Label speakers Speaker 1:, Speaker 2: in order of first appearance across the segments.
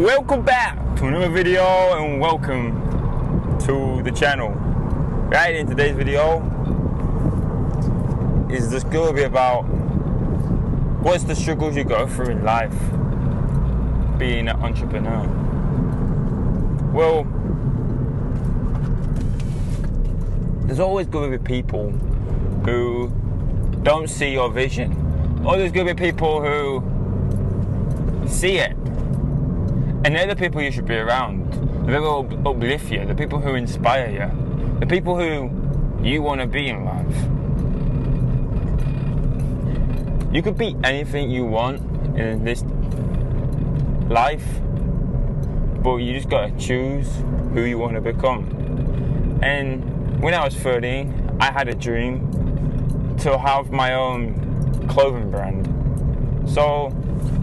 Speaker 1: Welcome back to another video and welcome to the channel. Right, in today's video is just going to be about what's the struggles you go through in life being an entrepreneur. Well, there's always going to be people who don't see your vision, or there's going to be people who see it. And they're the people you should be around. The people who uplift you, the people who inspire you, the people who you want to be in life. You could be anything you want in this life, but you just got to choose who you want to become. And when I was 13, I had a dream to have my own clothing brand. So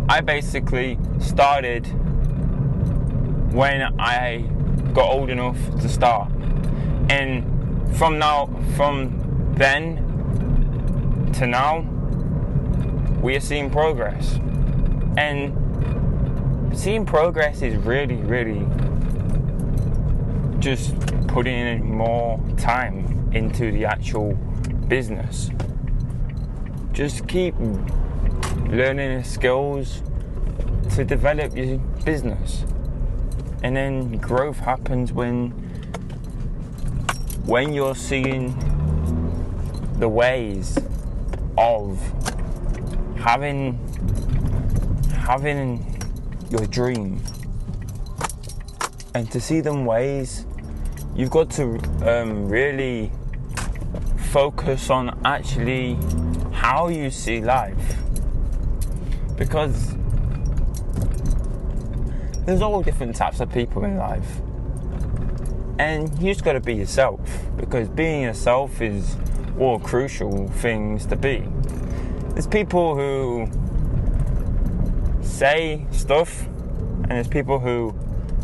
Speaker 1: I basically started when I got old enough to start, and from then to now, we are seeing progress. And seeing progress is really just putting in more time into the actual business. Just keep learning the skills to develop your business. And then growth happens when you're seeing the ways of having your dream. And to see them ways, you've got to really focus on actually how you see life. Because there's all different types of people in life, and you just got to be yourself, because being yourself is all crucial things to be. There's people who say stuff, and there's people who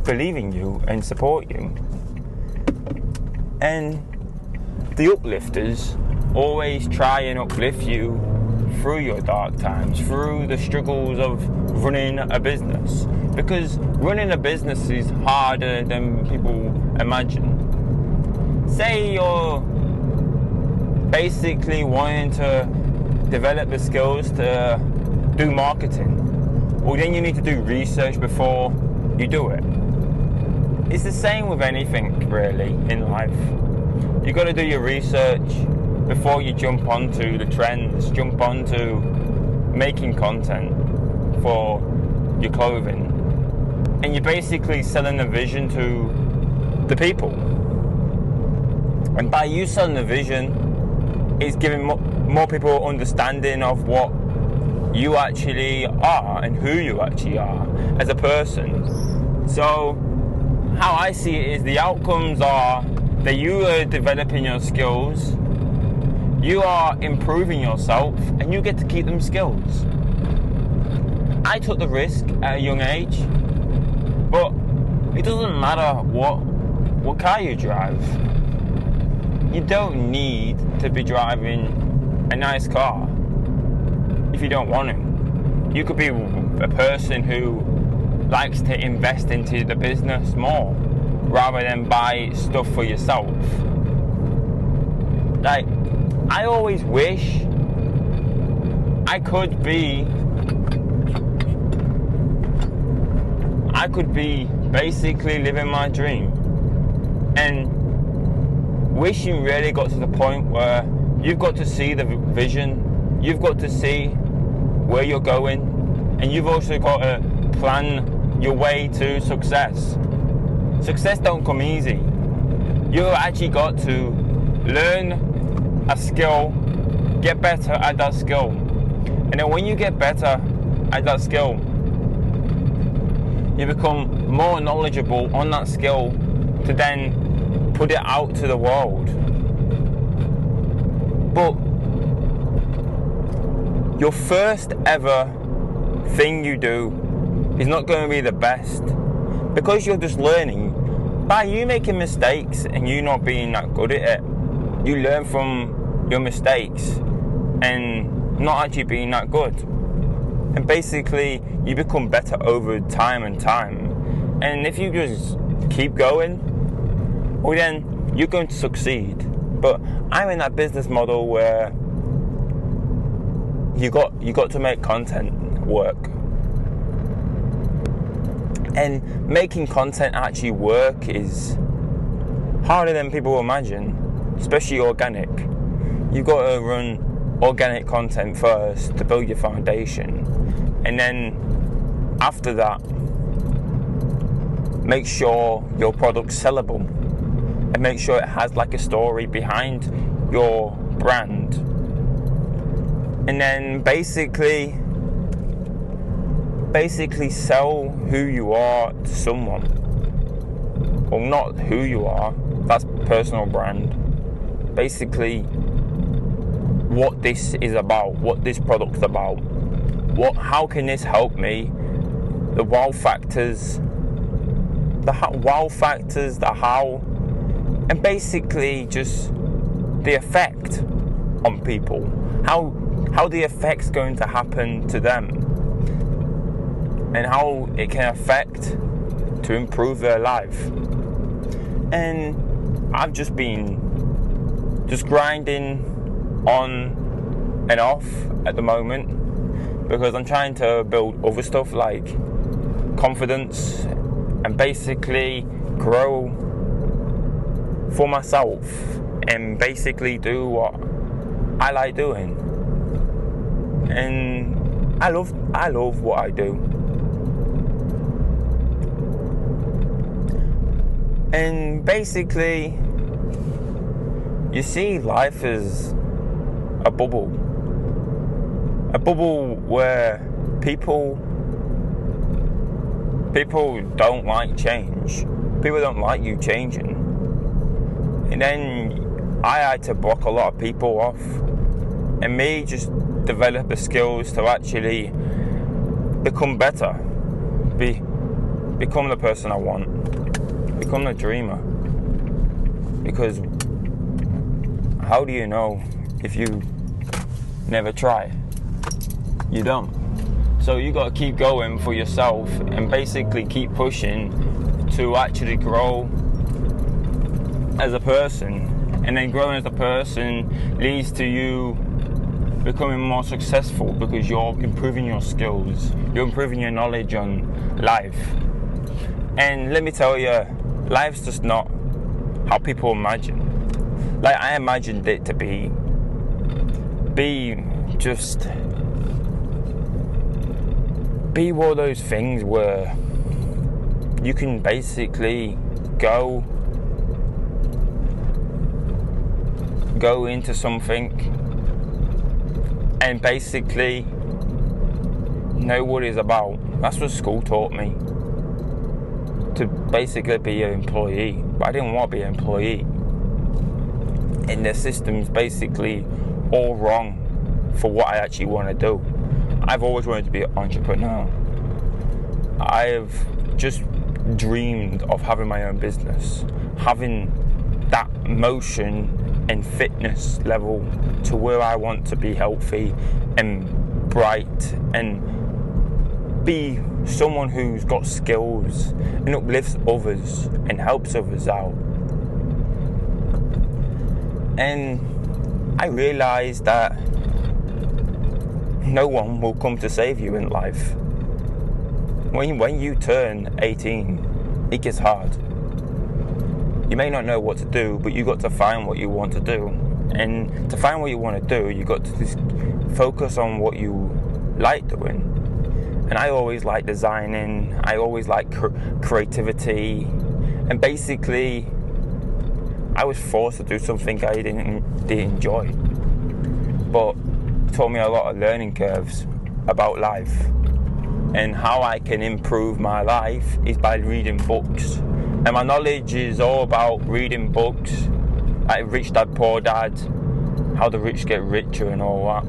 Speaker 1: believe in you and support you. And the uplifters always try and uplift you through your dark times, through the struggles of running a business. Because running a business is harder than people imagine. Say you're basically wanting to develop the skills to do marketing. Well, then you need to do research before you do it. It's the same with anything really in life. You got to do your research before you jump onto the trends, jump onto making content for your clothing. And you're basically selling a vision to the people. And by you selling the vision, it's giving more people understanding of what you actually are and who you actually are as a person. So how I see it is the outcomes are that you are developing your skills, you are improving yourself, and you get to keep them skills. I took the risk at a young age, but it doesn't matter what car you drive. You don't need to be driving a nice car if you don't want to. You could be a person who likes to invest into the business more rather than buy stuff for yourself. Like, I always wish I could be basically living my dream, and wishing really got to the point where you've got to see the vision, you've got to see where you're going, and you've also got to plan your way to success. Success don't come easy. You've actually got to learn a skill, get better at that skill, and then when you get better at that skill, you become more knowledgeable on that skill to then put it out to the world. But your first ever thing you do is not going to be the best, because you're just learning. By you making mistakes and you not being that good at it, you learn from your mistakes and not actually being that good. And basically, you become better over time and time. And if you just keep going, well then you're going to succeed. But I'm in that business model where you got to make content work. And making content actually work is harder than people imagine, especially organic. You've got to run organic content first to build your foundation, and then after that make sure your product's sellable and make sure it has like a story behind your brand, and then basically sell who you are to someone. Well, not who you are, that's personal brand. Basically what this is about, what this product's about, how can this help me, the wow factors, the how, and basically just the effect on people, how the effect's going to happen to them, and how it can affect to improve their life. And I've just been grinding on and off at the moment because I'm trying to build other stuff like confidence and basically grow for myself and basically do what I like doing. And I love what I do. And basically, you see life as a bubble where people don't like change. People don't like you changing. And then I had to block a lot of people off, and me just develop the skills to actually become better, become the person I want, become the dreamer. Because how do you know if you never try? You don't. So you got to keep going for yourself and basically keep pushing to actually grow as a person. And then growing as a person leads to you becoming more successful because you're improving your skills, you're improving your knowledge on life. And let me tell you, life's just not how people imagine. Like I imagined it to be one of those things where you can basically go into something and basically know what it's about. That's what school taught me, to basically be an employee, but I didn't want to be an employee. And the system's basically all wrong for what I actually want to do. I've always wanted to be an entrepreneur. I've just dreamed of having my own business, having that motion and fitness level to where I want to be healthy and bright and be someone who's got skills and uplifts others and helps others out. And I realised that no one will come to save you in life. When you turn 18, it gets hard. You may not know what to do, but you got to find what you want to do. And to find what you want to do, you got to just focus on what you like doing. And I always like designing, I always like creativity, and basically I was forced to do something I didn't enjoy, but it taught me a lot of learning curves about life. And how I can improve my life is by reading books. And my knowledge is all about reading books, like Rich Dad, Poor Dad, how the rich get richer and all that.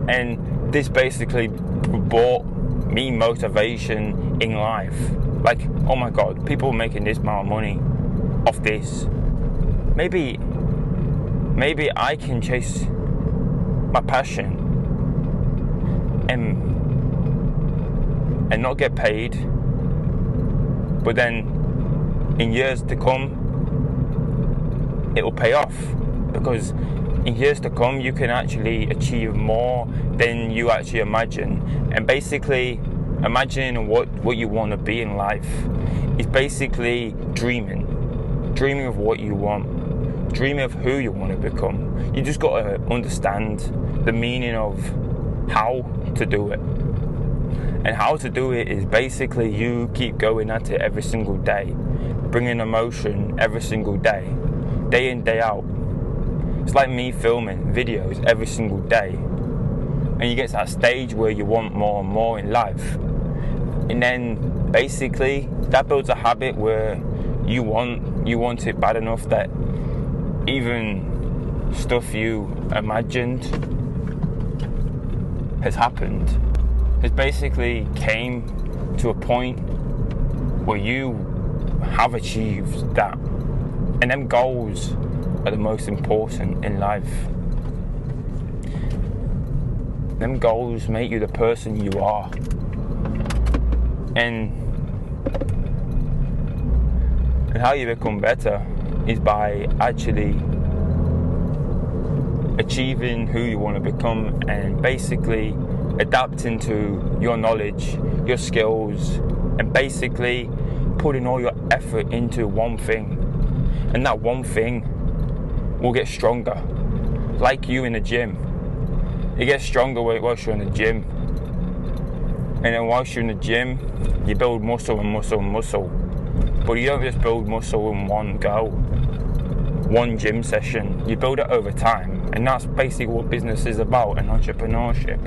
Speaker 1: And this basically brought me motivation in life. Like, oh my God, people making this amount of money off this. Maybe I can chase my passion and not get paid but then in years to come, it will pay off, because in years to come you can actually achieve more than you actually imagine. And basically, imagining what you want to be in life is basically dreaming of what you want, dreaming of who you want to become. You just got to understand the meaning of how to do it. And how to do it is basically you keep going at it every single day, bringing emotion every single day in, day out. It's like me filming videos every single day, and you get to that stage where you want more and more in life, and then basically that builds a habit where you want it bad enough that even stuff you imagined has happened, has basically came to a point where you have achieved that. And them goals are the most important in life. Them goals make you the person you are. And how you become better is by actually achieving who you want to become, and basically adapting to your knowledge, your skills, and basically putting all your effort into one thing. And that one thing will get stronger. Like you in the gym. It gets stronger whilst you're in the gym. And then whilst you're in the gym, you build muscle and muscle and muscle. But you don't just build muscle in one go, one gym session. You build it over time. And that's basically what business is about, and entrepreneurship.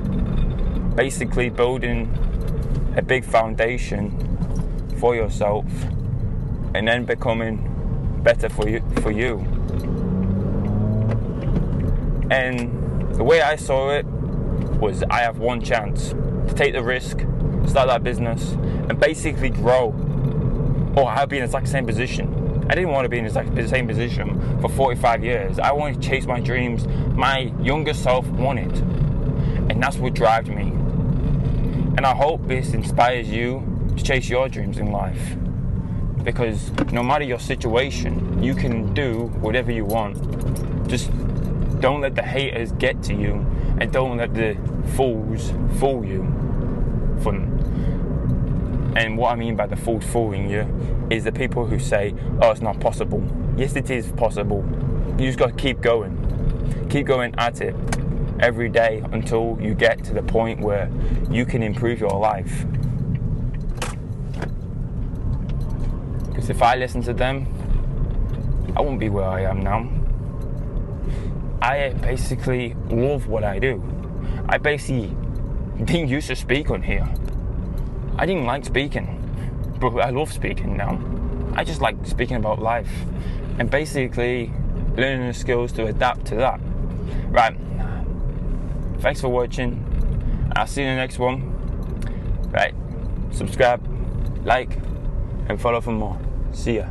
Speaker 1: Basically building a big foundation for yourself, and then becoming better for you. And the way I saw it was, I have one chance to take the risk, start that business, and basically grow. Or I'll be in the exact same position. I didn't want to be in the same position for 45 years. I wanted to chase my dreams my younger self wanted. And that's what drives me. And I hope this inspires you to chase your dreams in life. Because no matter your situation, you can do whatever you want. Just don't let the haters get to you, and don't let the fools fool you. And what I mean by the fools fooling you is the people who say, oh, it's not possible. Yes, it is possible. You just got to keep going. Keep going at it every day until you get to the point where you can improve your life. Because if I listened to them, I wouldn't be where I am now. I basically love what I do. I basically didn't used to speak on here. I didn't like speaking, but I love speaking now. I just like speaking about life, and basically learning the skills to adapt to that. Right, thanks for watching. I'll see you in the next one. Right, subscribe, like, and follow for more. See ya.